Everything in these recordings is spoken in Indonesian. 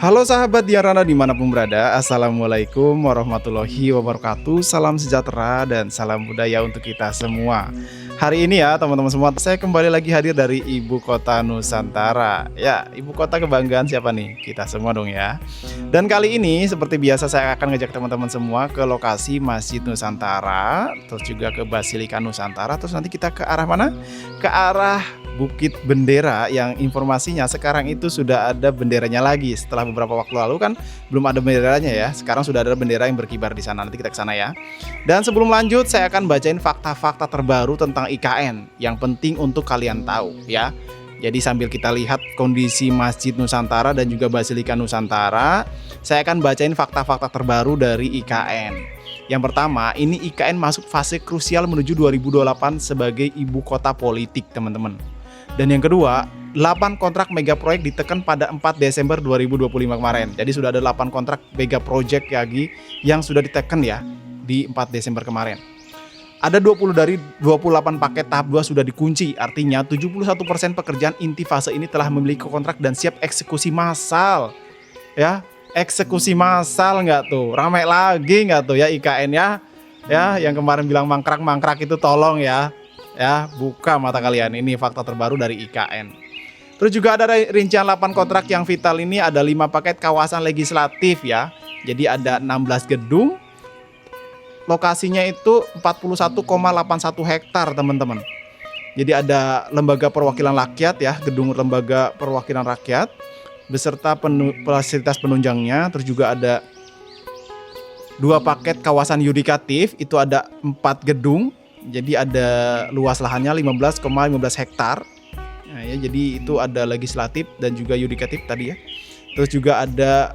Halo sahabat Diarana dimanapun berada, Assalamualaikum warahmatullahi wabarakatuh. Salam sejahtera dan salam budaya untuk kita semua. Hari ini ya teman-teman semua, saya kembali lagi hadir dari Ibu Kota Nusantara. Ya, Ibu Kota kebanggaan siapa nih? Kita semua dong ya. Dan kali ini seperti biasa saya akan ngajak teman-teman semua ke lokasi Masjid Nusantara, terus juga ke Basilika Nusantara, terus nanti kita ke arah mana? Ke arah Bukit Bendera yang informasinya sekarang itu sudah ada benderanya lagi. Setelah beberapa waktu lalu kan belum ada benderanya ya. Sekarang sudah ada bendera yang berkibar di sana. Nanti kita ke sana ya. Dan sebelum lanjut saya akan bacain fakta-fakta terbaru tentang IKN yang penting untuk kalian tahu ya. Jadi sambil kita lihat kondisi Masjid Nusantara dan juga Basilika Nusantara, saya akan bacain fakta-fakta terbaru dari IKN. Yang pertama, ini IKN masuk fase krusial menuju 2028 sebagai ibu kota politik, teman-teman. Dan yang kedua, 8 kontrak mega proyek ditekan pada 4 Desember 2025 kemarin. Jadi sudah ada 8 kontrak mega project lagi yang sudah ditekan ya di 4 Desember kemarin. Ada 20 dari 28 paket tahap 2 sudah dikunci. Artinya 71% pekerjaan inti fase ini telah memiliki kontrak dan siap eksekusi massal. Ya, eksekusi massal nggak tuh? Ramai lagi nggak tuh ya IKN ya? Ya, yang kemarin bilang mangkrak-mangkrak itu tolong ya. Ya, buka mata kalian, ini fakta terbaru dari IKN. Terus juga ada rincian 8 kontrak yang vital ini, ada 5 paket kawasan legislatif ya. Jadi ada 16 gedung. Lokasinya itu 41,81 hektar, teman-teman. Jadi ada lembaga perwakilan rakyat ya, gedung lembaga perwakilan rakyat beserta fasilitas penunjangnya. Terus juga ada 2 paket kawasan yudikatif, itu ada 4 gedung. Jadi ada luas lahannya 15,15 hektar. Nah, ya, jadi itu ada legislatif dan juga yudikatif tadi ya. Terus juga ada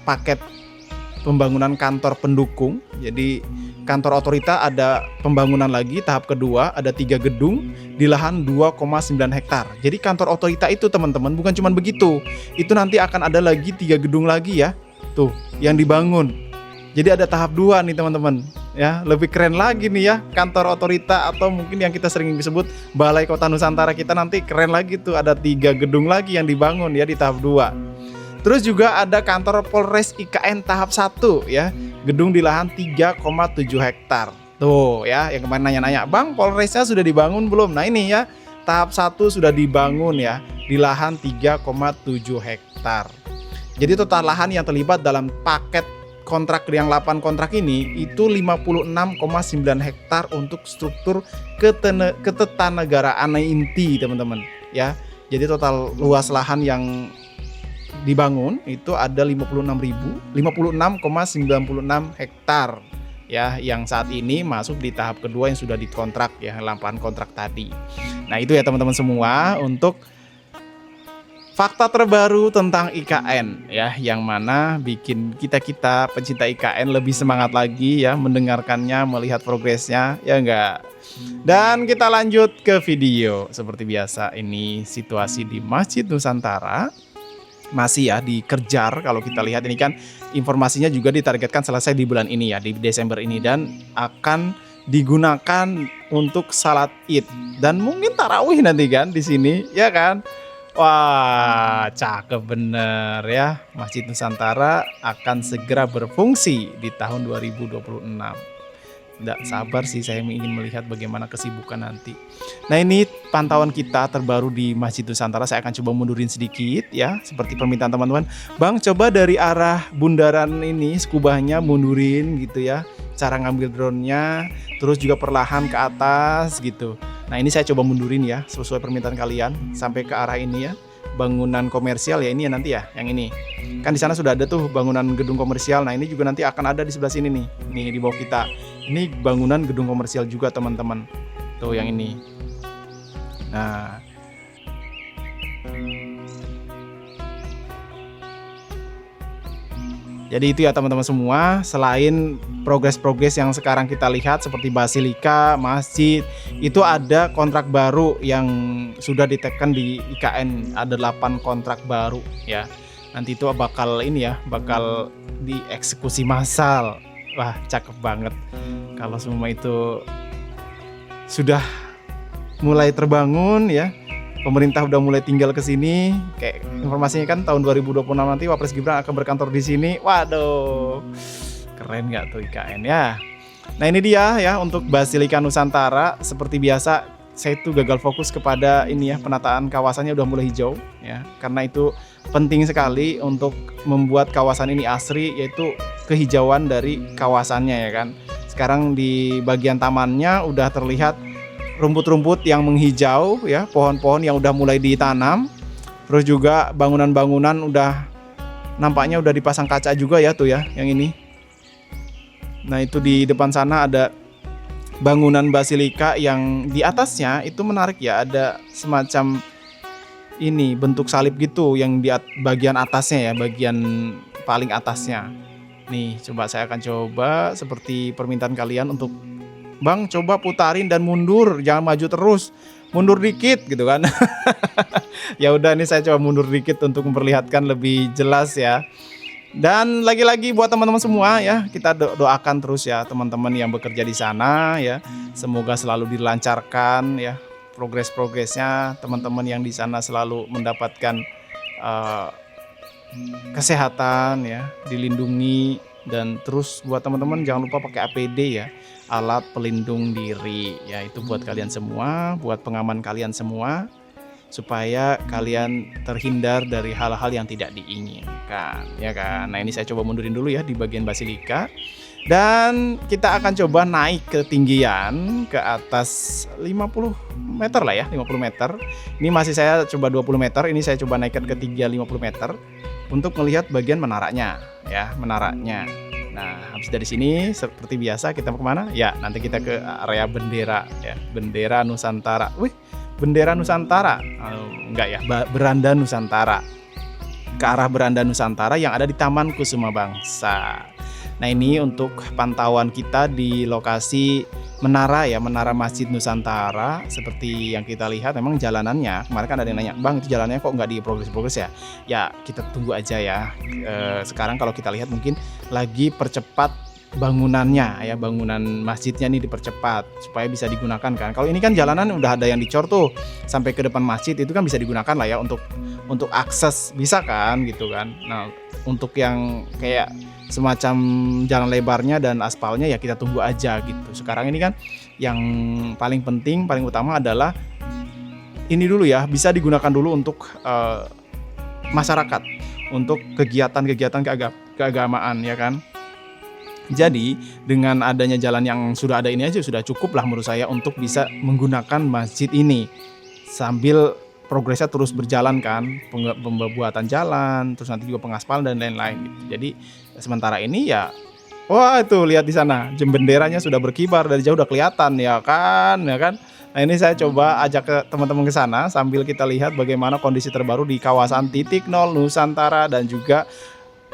paket pembangunan kantor pendukung. Jadi kantor otorita ada pembangunan lagi tahap kedua, ada 3 gedung di lahan 2,9 hektar. Jadi kantor otorita itu teman-teman bukan cuma begitu. Itu nanti akan ada lagi 3 gedung lagi ya. Tuh, yang dibangun. Jadi ada tahap 2 nih teman-teman. Ya, lebih keren lagi nih ya kantor otorita atau mungkin yang kita sering disebut Balai Kota Nusantara kita nanti keren lagi tuh, ada 3 gedung lagi yang dibangun ya di tahap 2. Terus juga ada kantor Polres IKN tahap 1 ya, gedung di lahan 3,7 hektar. Tuh ya, yang kemarin nanya-nanya, "Bang, Polresnya sudah dibangun belum?" Nah, ini ya, tahap 1 sudah dibangun ya di lahan 3,7 hektar. Jadi total lahan yang terlibat dalam paket kontrak yang 8 kontrak ini itu 56,9 hektar untuk struktur ketatanegaraan inti, teman-teman ya. Jadi total luas lahan yang dibangun itu ada 56,96 hektar ya, yang saat ini masuk di tahap kedua yang sudah dikontrak ya, 8 kontrak tadi. Nah, itu ya teman-teman semua untuk fakta terbaru tentang IKN ya, yang mana bikin kita pencinta IKN lebih semangat lagi ya mendengarkannya, melihat progresnya ya enggak. Dan kita lanjut ke video. Seperti biasa, ini situasi di Masjid Nusantara. Masih ya dikejar, kalau kita lihat ini kan informasinya juga ditargetkan selesai di bulan ini ya, di Desember ini, dan akan digunakan untuk salat Id dan mungkin tarawih nanti kan di sini ya kan. Wah, cakep bener ya. Masjid Nusantara akan segera berfungsi di tahun 2026. Tidak sabar sih saya ingin melihat bagaimana kesibukan nanti. Nah, ini pantauan kita terbaru di Masjid Nusantara. Saya akan coba mundurin sedikit ya, seperti permintaan teman-teman. Bang, coba dari arah bundaran ini, skubahnya mundurin gitu ya. Cara ngambil drone-nya, terus juga perlahan ke atas gitu. Nah, ini saya coba mundurin ya, sesuai permintaan kalian sampai ke arah ini ya. Bangunan komersial ya, ini ya nanti ya, yang ini. Kan di sana sudah ada tuh bangunan gedung komersial. Nah, ini juga nanti akan ada di sebelah sini nih. Nih di bawah kita. Ini bangunan gedung komersial juga, teman-teman. Tuh yang ini. Nah, jadi itu ya teman-teman semua, selain progres-progres yang sekarang kita lihat seperti Basilika, masjid, itu ada kontrak baru yang sudah ditekan di IKN, ada 8 kontrak baru ya. Nanti itu bakal ini ya, bakal dieksekusi massal. Wah, cakep banget. Kalau semua itu sudah mulai terbangun ya. pemerintah udah mulai tinggal ke sini. Kayak informasinya kan tahun 2026 nanti Wapres Gibran akan berkantor di sini. Waduh, keren nggak tuh IKN ya? Nah ini dia ya untuk Basilika Nusantara. Seperti biasa saya itu gagal fokus kepada ini ya, penataan kawasannya udah mulai hijau ya. Karena itu penting sekali untuk membuat kawasan ini asri, yaitu kehijauan dari kawasannya ya kan. Sekarang di bagian tamannya udah terlihat rumput-rumput yang menghijau ya, pohon-pohon yang udah mulai ditanam. Terus juga bangunan-bangunan udah nampaknya udah dipasang kaca juga ya tuh ya, yang ini. Nah itu di depan sana ada bangunan Basilika yang di atasnya itu menarik ya, ada semacam ini bentuk salib gitu yang di bagian atasnya ya, bagian paling atasnya. Nih coba saya akan coba seperti permintaan kalian untuk Bang coba putarin dan mundur, jangan maju terus, mundur dikit gitu kan. Ya udah, ini saya coba mundur dikit untuk memperlihatkan lebih jelas ya. Dan lagi-lagi buat teman-teman semua ya, kita doakan terus ya teman-teman yang bekerja di sana ya, semoga selalu dilancarkan ya progres-progresnya, teman-teman yang di sana selalu mendapatkan kesehatan ya, dilindungi. Dan terus buat teman-teman jangan lupa pakai APD ya, alat pelindung diri ya, itu buat kalian semua, buat pengaman kalian semua, supaya kalian terhindar dari hal-hal yang tidak diinginkan ya kan. Nah ini saya coba mundurin dulu ya di bagian Basilika, dan kita akan coba naik ketinggian ke atas 50 meter lah ya, 50 meter. Ini masih saya coba 20 meter, ini saya coba naikkan ke ketinggian 50 meter untuk melihat bagian menaranya ya, menaranya. Nah habis dari sini seperti biasa kita mau kemana ya, nanti kita ke area bendera ya, bendera Nusantara. Wih, bendera Nusantara, enggak ya, beranda Nusantara, ke arah beranda Nusantara yang ada di Taman Kusuma Bangsa. Nah ini untuk pantauan kita di lokasi menara ya, menara Masjid Nusantara. Seperti yang kita lihat memang jalanannya, kemarin kan ada yang nanya, Bang itu jalannya kok nggak di progres ya. Ya kita tunggu aja ya. Sekarang kalau kita lihat mungkin lagi percepat bangunannya ya, bangunan masjidnya nih dipercepat supaya bisa digunakan kan. Kalau ini kan jalanan udah ada yang dicor tuh sampai ke depan masjid, itu kan bisa digunakan lah ya untuk akses, bisa kan gitu kan. Nah untuk yang kayak semacam jalan lebarnya dan aspalnya ya kita tunggu aja gitu. Sekarang ini kan yang paling penting, paling utama adalah ini dulu ya, bisa digunakan dulu untuk masyarakat, untuk kegiatan-kegiatan keagamaan ya kan. Jadi dengan adanya jalan yang sudah ada ini aja sudah cukup lah menurut saya untuk bisa menggunakan masjid ini, sambil progresnya terus berjalan kan, pembuatan jalan, terus nanti juga pengaspalan dan lain-lain gitu. Jadi sementara ini ya, wah itu lihat di sana benderanya sudah berkibar dari jauh, udah kelihatan ya kan. Nah ini saya coba ajak ke teman-teman ke sana sambil kita lihat bagaimana kondisi terbaru di kawasan titik 0 Nusantara dan juga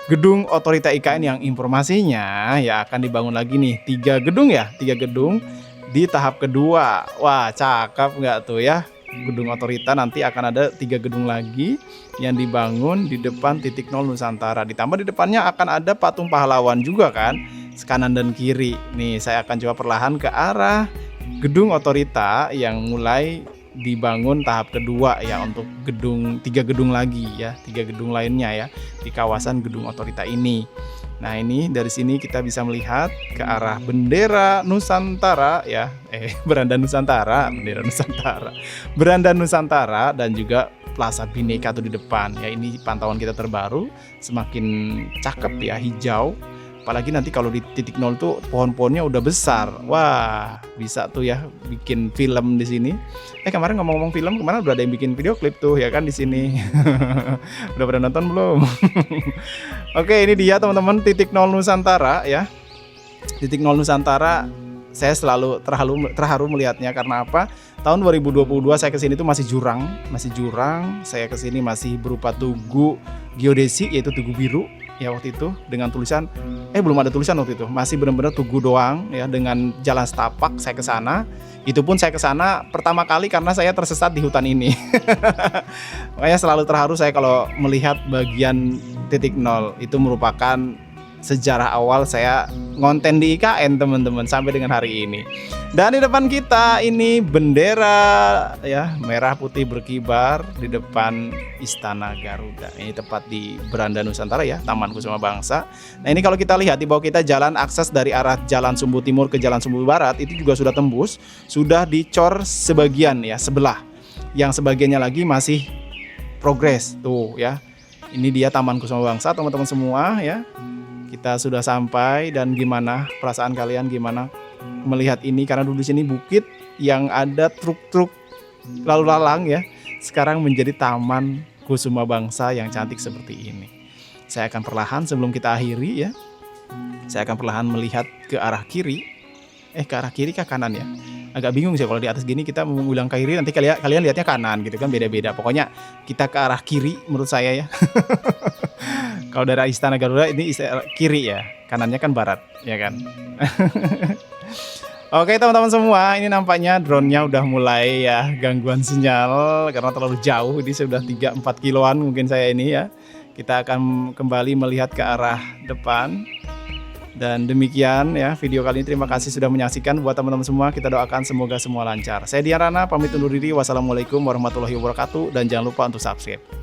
gedung otorita IKN yang informasinya ya akan dibangun lagi nih 3 gedung ya, 3 gedung di tahap kedua. Wah cakep nggak tuh ya, gedung otorita nanti akan ada 3 gedung lagi yang dibangun di depan titik 0 Nusantara. Ditambah di depannya akan ada patung pahlawan juga kan, kanan dan kiri. Nih saya akan coba perlahan ke arah gedung otorita yang mulai dibangun tahap kedua ya, untuk 3 gedung lagi ya, 3 gedung lainnya ya di kawasan gedung otorita ini. Nah ini dari sini kita bisa melihat ke arah bendera Nusantara ya, beranda Nusantara, bendera Nusantara, beranda Nusantara dan juga Plaza Bhinneka tuh di depan ya. Ini pantauan kita terbaru, semakin cakep ya, hijau. Apalagi nanti kalau di titik 0 tuh pohon-pohonnya udah besar. Wah, bisa tuh ya bikin film di sini. Kemarin ngomong-ngomong film, kemarin udah ada yang bikin video klip tuh ya kan di sini. Udah pada nonton belum? Oke, ini dia teman-teman titik 0 Nusantara ya. Titik 0 Nusantara saya selalu terharu melihatnya karena apa? Tahun 2022 saya kesini tuh masih jurang. Saya kesini masih berupa tugu geodesi, yaitu tugu biru. Ya waktu itu dengan tulisan belum ada tulisan waktu itu, masih benar-benar tugu doang ya, dengan jalan setapak saya ke sana. Itu pun saya ke sana pertama kali karena saya tersesat di hutan ini. Makanya selalu terharu saya kalau melihat bagian titik 0, itu merupakan sejarah awal saya ngonten di IKN teman-teman sampai dengan hari ini. Dan di depan kita ini bendera ya merah putih berkibar di depan Istana Garuda. Ini tepat di Beranda Nusantara ya, Taman Kusuma Bangsa. Nah ini kalau kita lihat di bawah kita jalan akses dari arah Jalan Sumbu Timur ke Jalan Sumbu Barat itu juga sudah tembus, sudah dicor sebagian ya sebelah. Yang sebagiannya lagi masih progres tuh ya. Ini dia Taman Kusuma Bangsa teman-teman semua ya. Kita sudah sampai dan gimana perasaan kalian gimana melihat ini karena dulu di sini bukit yang ada truk-truk lalu lalang ya. Sekarang menjadi Taman Kusuma Bangsa yang cantik seperti ini. Saya akan perlahan sebelum kita akhiri ya. Saya akan perlahan melihat ke arah kiri. Ke arah kiri ke kanan ya. Agak bingung sih kalau di atas gini kita mau bilang ke kiri nanti kalian lihatnya kanan gitu kan beda-beda. Pokoknya kita ke arah kiri menurut saya ya. Kalau dari Istana Garuda ini kiri ya, kanannya kan barat ya kan. Oke teman-teman semua, ini nampaknya drone-nya udah mulai ya gangguan sinyal karena terlalu jauh. Ini sudah 3-4 kiloan mungkin saya ini ya. Kita akan kembali melihat ke arah depan. Dan demikian ya video kali ini, terima kasih sudah menyaksikan. Buat teman-teman semua kita doakan semoga semua lancar. Saya Dian Rana pamit undur diri. Wassalamualaikum warahmatullahi wabarakatuh dan jangan lupa untuk subscribe.